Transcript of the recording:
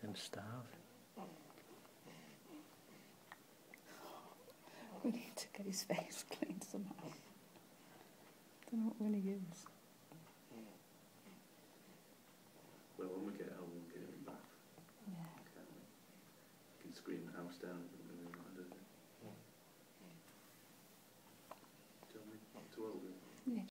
Tim starving. We need to get his face cleaned somehow. Don't know what we're going to use. Well, when we get home, we'll get him back. Yeah. Can't we? We can scream the house down if we really want to do it. Tell me, too old. Yeah.